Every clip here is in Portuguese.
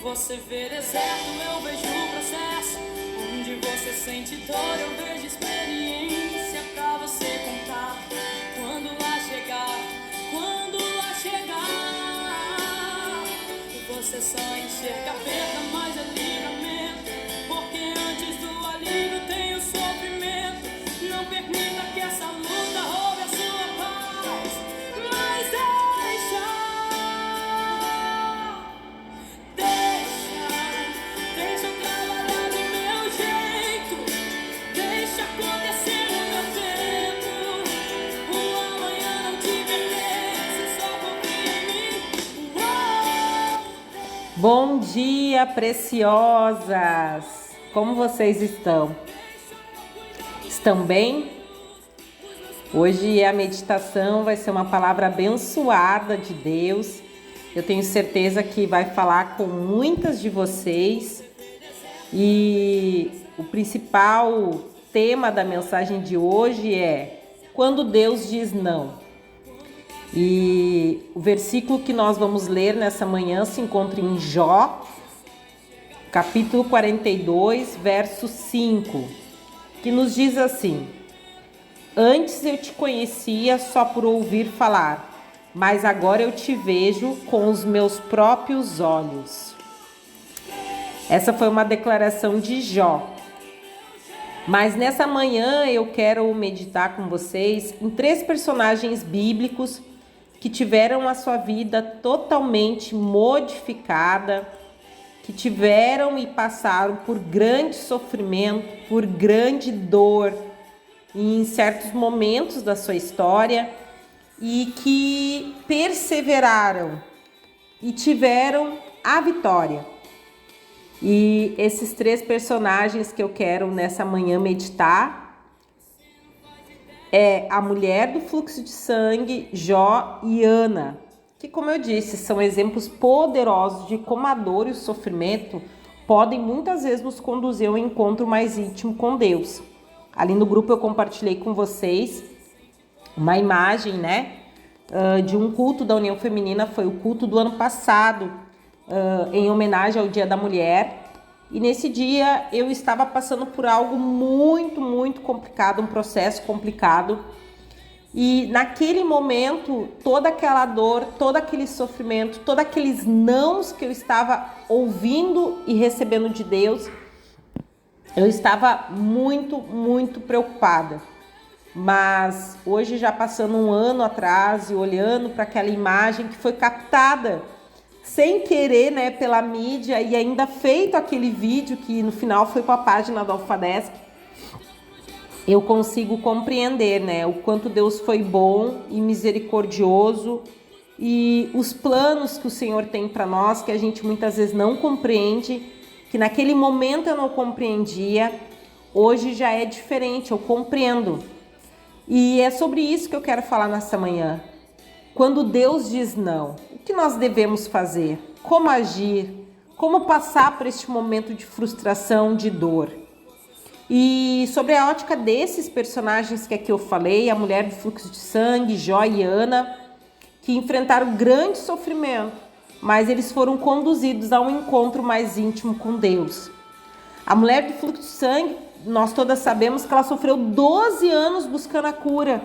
você vê deserto, eu vejo o processo. Onde você sente dor, eu vejo experiência pra você contar. Quando lá chegar, você só enxerga perda, mas é livramento. Porque antes do alívio tem o sofrimento. Não permita que essa luta roube a sua paz, mas deixa eu trabalhar do meu jeito. Deixa acontecer no meu tempo. O amanhã não te pertence, só confia em mim. Bom dia, preciosas! Como vocês estão? Estão bem? Hoje a meditação vai ser uma palavra abençoada de Deus. Eu tenho certeza que vai falar com muitas de vocês. E o principal tema da mensagem de hoje é quando Deus diz não. E o versículo que nós vamos ler nessa manhã se encontra em Jó, capítulo 42, verso 5, que nos diz assim: Antes eu te conhecia só por ouvir falar, mas agora eu te vejo com os meus próprios olhos. Essa foi uma declaração de Jó. Mas nessa manhã eu quero meditar com vocês em 3 personagens bíblicos que tiveram a sua vida totalmente modificada, que tiveram e passaram por grande sofrimento, por grande dor em certos momentos da sua história e que perseveraram e tiveram a vitória. E esses 3 personagens que eu quero nessa manhã meditar é a mulher do fluxo de sangue, Jó e Ana, que, como eu disse, são exemplos poderosos de como a dor e o sofrimento podem muitas vezes nos conduzir a um encontro mais íntimo com Deus. Ali no grupo eu compartilhei com vocês uma imagem, de um culto da União Feminina. Foi o culto do ano passado, em homenagem ao Dia da Mulher. E nesse dia eu estava passando por algo muito complicado, um processo complicado. E naquele momento, toda aquela dor, todo aquele sofrimento, todos aqueles nãos que eu estava ouvindo e recebendo de Deus, eu estava muito preocupada. Mas hoje, já passando um ano atrás e olhando para aquela imagem que foi captada sem querer, pela mídia, e ainda feito aquele vídeo que no final foi para a página da Alfadesc, eu consigo compreender, o quanto Deus foi bom e misericordioso e os planos que o Senhor tem para nós, que a gente muitas vezes não compreende, que naquele momento eu não compreendia, hoje já é diferente, eu compreendo. E é sobre isso que eu quero falar nessa manhã. Quando Deus diz não, o que nós devemos fazer? Como agir? Como passar por este momento de frustração, de dor? E sobre a ótica desses personagens que aqui eu falei, a mulher do fluxo de sangue, Jó e Ana, que enfrentaram grande sofrimento, mas eles foram conduzidos a um encontro mais íntimo com Deus. A mulher do fluxo de sangue, nós todas sabemos que ela sofreu 12 anos buscando a cura.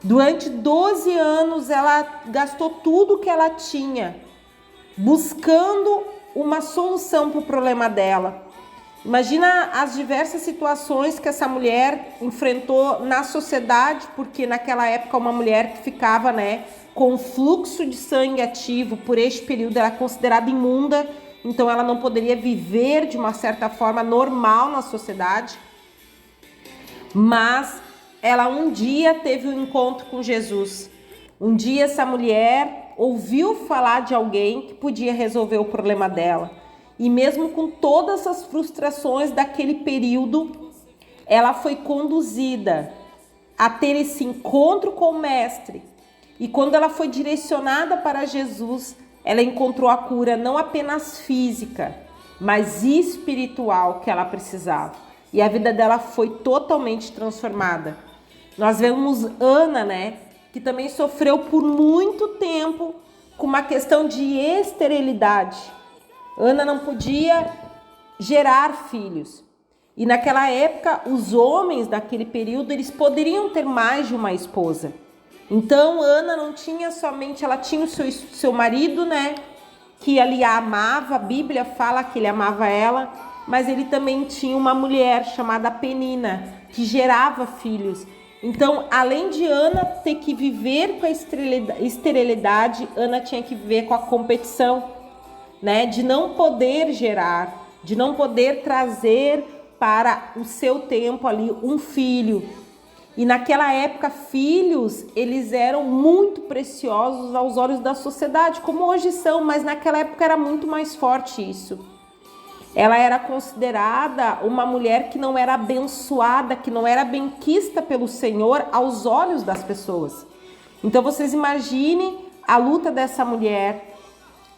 Durante 12 anos ela gastou tudo que ela tinha buscando uma solução para o problema dela. Imagina as diversas situações que essa mulher enfrentou na sociedade, porque naquela época uma mulher que ficava, com fluxo de sangue ativo por este período era considerada imunda, então ela não poderia viver de uma certa forma normal na sociedade. Mas ela um dia teve um encontro com Jesus. Um dia essa mulher ouviu falar de alguém que podia resolver o problema dela. E mesmo com todas as frustrações daquele período, ela foi conduzida a ter esse encontro com o Mestre. E quando ela foi direcionada para Jesus, ela encontrou a cura não apenas física, mas espiritual que ela precisava. E a vida dela foi totalmente transformada. Nós vemos Ana, que também sofreu por muito tempo com uma questão de esterilidade. Ana não podia gerar filhos. E naquela época, os homens daquele período, eles poderiam ter mais de uma esposa. Então, Ana não tinha somente, ela tinha o seu marido, né? Que ali a amava, a Bíblia fala que ele amava ela, mas ele também tinha uma mulher chamada Penina, que gerava filhos. Então, além de Ana ter que viver com a esterilidade, Ana tinha que viver com a competição, né? De não poder gerar, de não poder trazer para o seu tempo ali um filho. E naquela época, filhos, eles eram muito preciosos aos olhos da sociedade, como hoje são, mas naquela época era muito mais forte isso. Ela era considerada uma mulher que não era abençoada, que não era benquista pelo Senhor aos olhos das pessoas. Então vocês imaginem a luta dessa mulher,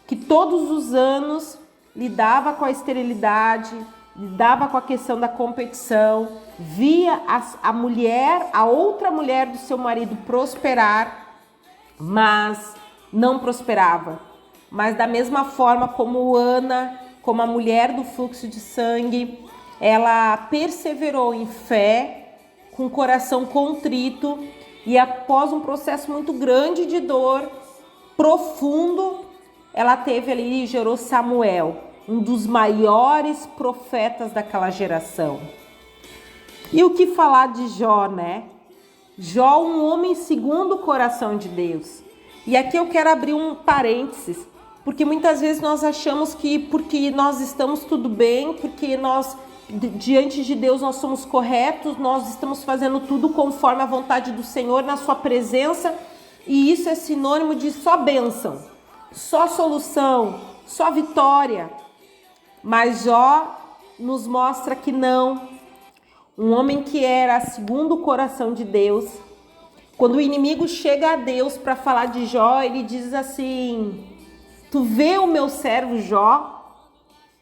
que todos os anos lidava com a esterilidade, lidava com a questão da competição, via a mulher, a outra mulher do seu marido prosperar, mas não prosperava. Mas da mesma forma como Ana, como a mulher do fluxo de sangue, ela perseverou em fé, com o coração contrito, e após um processo muito grande de dor, profundo, ela teve ali e gerou Samuel, um dos maiores profetas daquela geração. E o que falar de Jó, né? Jó, um homem segundo o coração de Deus. E aqui eu quero abrir um parênteses, porque muitas vezes nós achamos que porque nós estamos tudo bem, porque nós, diante de Deus, nós somos corretos, nós estamos fazendo tudo conforme a vontade do Senhor, na sua presença, e isso é sinônimo de só bênção, só solução, só vitória. Mas Jó nos mostra que não. Um homem que era segundo o coração de Deus, quando o inimigo chega a Deus para falar de Jó, ele diz assim: tu vê o meu servo Jó,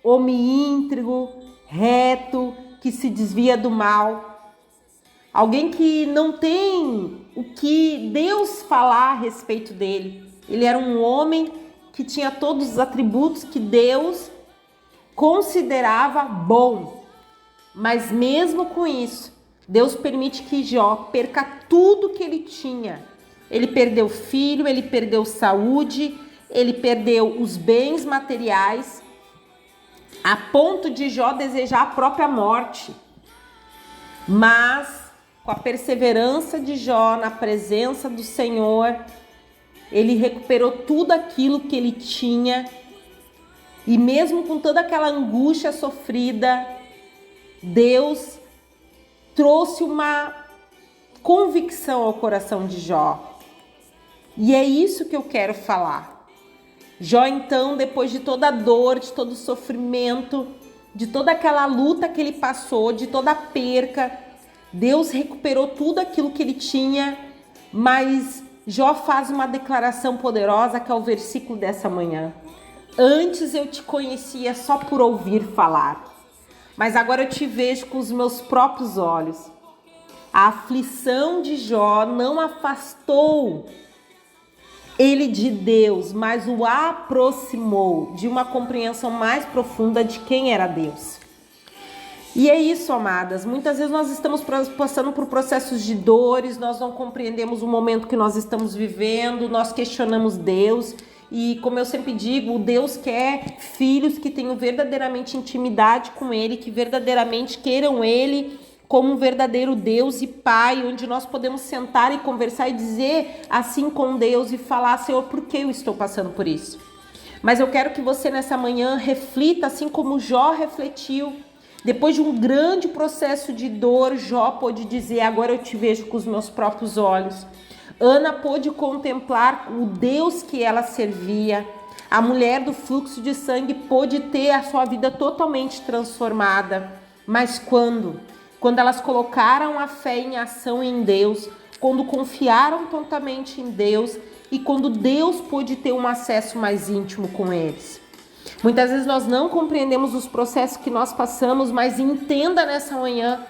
homem íntegro, reto, que se desvia do mal. Alguém que não tem o que Deus falar a respeito dele. Ele era um homem que tinha todos os atributos que Deus considerava bom. Mas mesmo com isso, Deus permite que Jó perca tudo que ele tinha. Ele perdeu filho, ele perdeu saúde, ele perdeu os bens materiais, a ponto de Jó desejar a própria morte. Mas, com a perseverança de Jó na presença do Senhor, ele recuperou tudo aquilo que ele tinha. E mesmo com toda aquela angústia sofrida, Deus trouxe uma convicção ao coração de Jó. E é isso que eu quero falar. Jó, então, depois de toda a dor, de todo o sofrimento, de toda aquela luta que ele passou, de toda a perca, Deus recuperou tudo aquilo que ele tinha, mas Jó faz uma declaração poderosa, que é o versículo dessa manhã. Antes eu te conhecia só por ouvir falar, mas agora eu te vejo com os meus próprios olhos. A aflição de Jó não afastou ele de Deus, mas o aproximou de uma compreensão mais profunda de quem era Deus. E é isso, amadas. Muitas vezes nós estamos passando por processos de dores, nós não compreendemos o momento que nós estamos vivendo, nós questionamos Deus. E como eu sempre digo, Deus quer filhos que tenham verdadeiramente intimidade com Ele, que verdadeiramente queiram Ele como um verdadeiro Deus e Pai, onde nós podemos sentar e conversar e dizer assim com Deus e falar: Senhor, por que eu estou passando por isso? Mas eu quero que você nessa manhã reflita, assim como Jó refletiu. Depois de um grande processo de dor, Jó pôde dizer: agora eu te vejo com os meus próprios olhos. Ana pôde contemplar o Deus que ela servia. A mulher do fluxo de sangue pôde ter a sua vida totalmente transformada. Mas quando? Quando elas colocaram a fé em ação em Deus, quando confiaram totalmente em Deus e quando Deus pôde ter um acesso mais íntimo com eles. Muitas vezes nós não compreendemos os processos que nós passamos, mas entenda nessa manhã,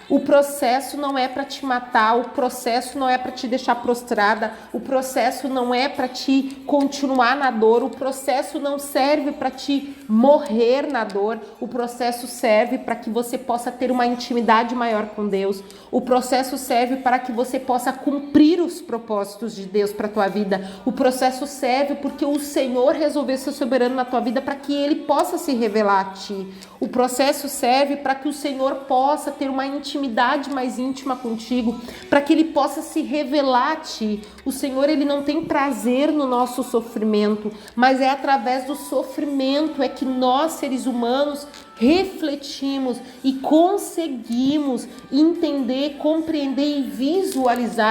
O processo não é para te matar, o processo não é para te deixar prostrada, o processo não é para te continuar na dor, o processo não serve para te morrer na dor, o processo serve para que você possa ter uma intimidade maior com Deus, o processo serve para que você possa cumprir os propósitos de Deus para a tua vida, o processo serve porque o Senhor resolveu ser soberano na tua vida para que Ele possa se revelar a ti, o processo serve para que o Senhor possa ter uma intimidade mais íntima contigo, para que Ele possa se revelar a ti. O Senhor, Ele não tem prazer no nosso sofrimento, mas é através do sofrimento é que nós, seres humanos, refletimos e conseguimos entender, compreender e visualizar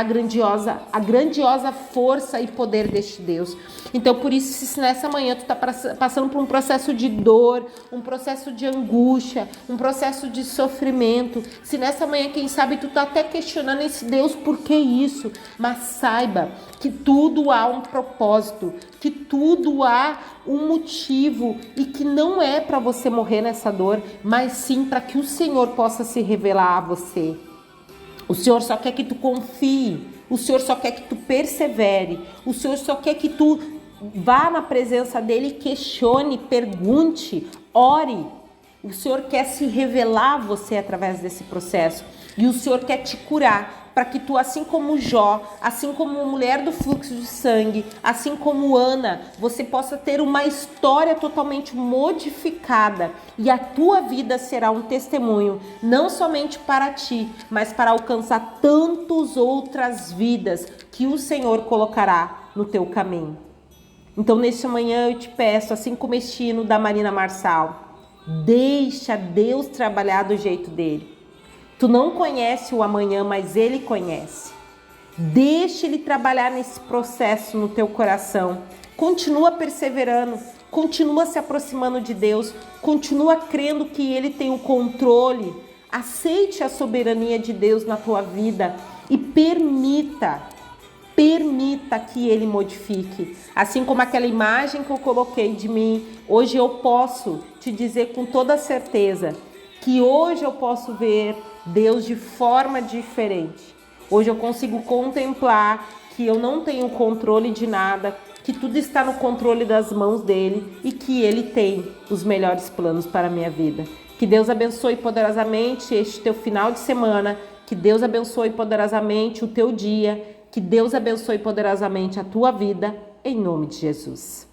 a grandiosa força e poder deste Deus. Então, por isso, se nessa manhã tu está passando por um processo de dor, um processo de angústia, um processo de sofrimento, se nessa manhã, quem sabe, tu está até questionando esse Deus, por que isso? Mas saiba que tudo há um propósito, que tudo há um motivo e que não é para você morrer nessa dor, mas sim para que o Senhor possa se revelar a você. O Senhor só quer que tu confie, o Senhor só quer que tu persevere, o Senhor só quer que tu vá na presença dele, questione, pergunte, ore. O Senhor quer se revelar a você através desse processo e o Senhor quer te curar para que tu, assim como Jó, assim como a mulher do fluxo de sangue, assim como Ana, você possa ter uma história totalmente modificada e a tua vida será um testemunho, não somente para ti, mas para alcançar tantas outras vidas que o Senhor colocará no teu caminho. Então, neste manhã eu te peço, assim como este hino da Marina Marçal, deixa Deus trabalhar do jeito dele. Tu não conhece o amanhã, mas Ele conhece. Deixa Ele trabalhar nesse processo no teu coração. Continua perseverando, continua se aproximando de Deus, continua crendo que Ele tem o controle. Aceite a soberania de Deus na tua vida e permita que Ele modifique. Assim como aquela imagem que eu coloquei de mim, hoje eu posso te dizer com toda certeza que hoje eu posso ver Deus de forma diferente. Hoje eu consigo contemplar que eu não tenho controle de nada, que tudo está no controle das mãos dele e que ele tem os melhores planos para a minha vida. Que Deus abençoe poderosamente este teu final de semana, que Deus abençoe poderosamente o teu dia, que Deus abençoe poderosamente a tua vida, em nome de Jesus.